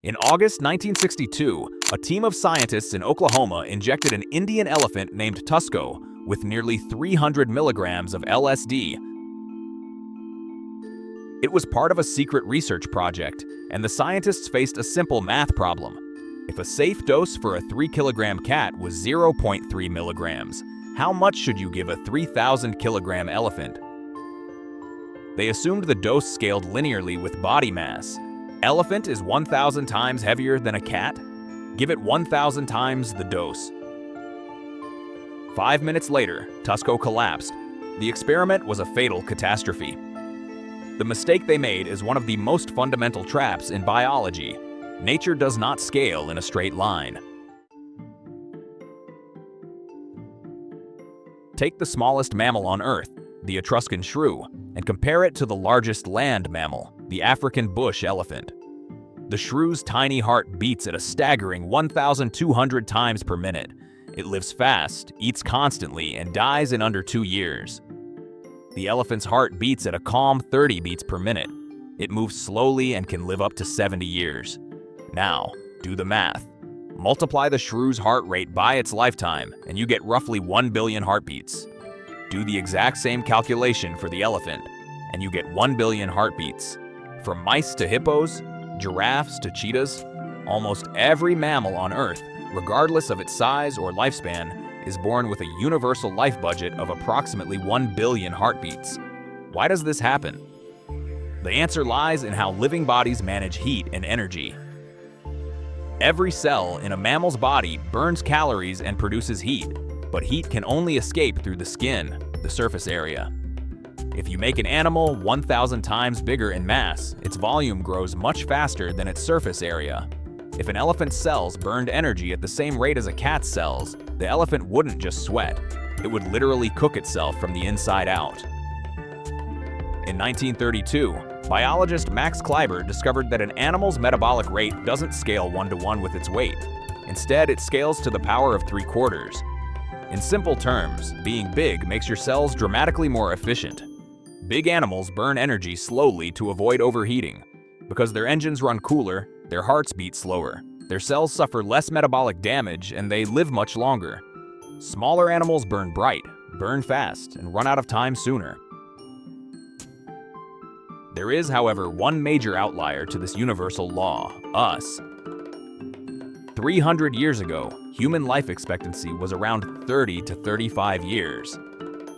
In August 1962, a team of scientists in Oklahoma injected an Indian elephant named Tusco with nearly 300 milligrams of LSD. It was part of a secret research project, and the scientists faced a simple math problem. If a safe dose for a 3-kilogram cat was 0.3 milligrams, how much should you give a 3,000-kilogram elephant? They assumed the dose scaled linearly with body mass. Elephant is 1,000 times heavier than a cat? Give it 1,000 times the dose. 5 minutes later, Tusco collapsed. The experiment was a fatal catastrophe. The mistake they made is one of the most fundamental traps in biology. Nature does not scale in a straight line. Take the smallest mammal on Earth, the Etruscan shrew, and compare it to the largest land mammal, the African bush elephant. The shrew's tiny heart beats at a staggering 1,200 times per minute. It lives fast, eats constantly, and dies in under 2 years. The elephant's heart beats at a calm 30 beats per minute. It moves slowly and can live up to 70 years. Now, do the math. Multiply the shrew's heart rate by its lifetime, and you get roughly 1 billion heartbeats. Do the exact same calculation for the elephant, and you get 1 billion heartbeats. From mice to hippos, giraffes to cheetahs, almost every mammal on Earth, regardless of its size or lifespan, is born with a universal life budget of approximately 1 billion heartbeats. Why does this happen? The answer lies in how living bodies manage heat and energy. Every cell in a mammal's body burns calories and produces heat, but heat can only escape through the skin, the surface area. If you make an animal 1,000 times bigger in mass, its volume grows much faster than its surface area. If an elephant's cells burned energy at the same rate as a cat's cells, the elephant wouldn't just sweat. It would literally cook itself from the inside out. In 1932, biologist Max Kleiber discovered that an animal's metabolic rate doesn't scale 1-to-1 with its weight. Instead, it scales to the power of 3/4. In simple terms, being big makes your cells dramatically more efficient. Big animals burn energy slowly to avoid overheating. Because their engines run cooler, their hearts beat slower. Their cells suffer less metabolic damage, and they live much longer. Smaller animals burn bright, burn fast, and run out of time sooner. There is, however, one major outlier to this universal law: us. 300 years ago, human life expectancy was around 30 to 35 years.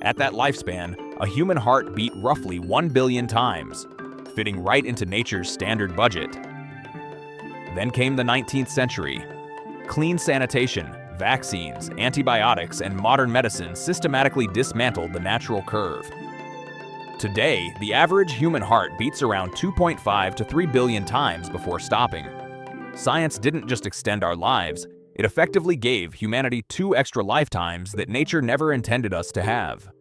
At that lifespan, a human heart beat roughly 1 billion times, fitting right into nature's standard budget. Then came the 19th century. Clean sanitation, vaccines, antibiotics, and modern medicine systematically dismantled the natural curve. Today, the average human heart beats around 2.5 to 3 billion times before stopping. Science didn't just extend our lives, it effectively gave humanity 2 extra lifetimes that nature never intended us to have.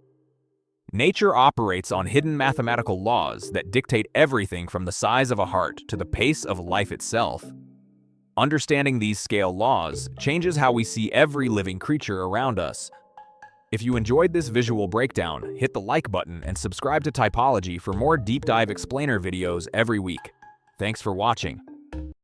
Nature operates on hidden mathematical laws that dictate everything from the size of a heart to the pace of life itself. Understanding these scale laws changes how we see every living creature around us. If you enjoyed this visual breakdown, hit the like button and subscribe to Typology for more deep dive explainer videos every week. Thanks for watching.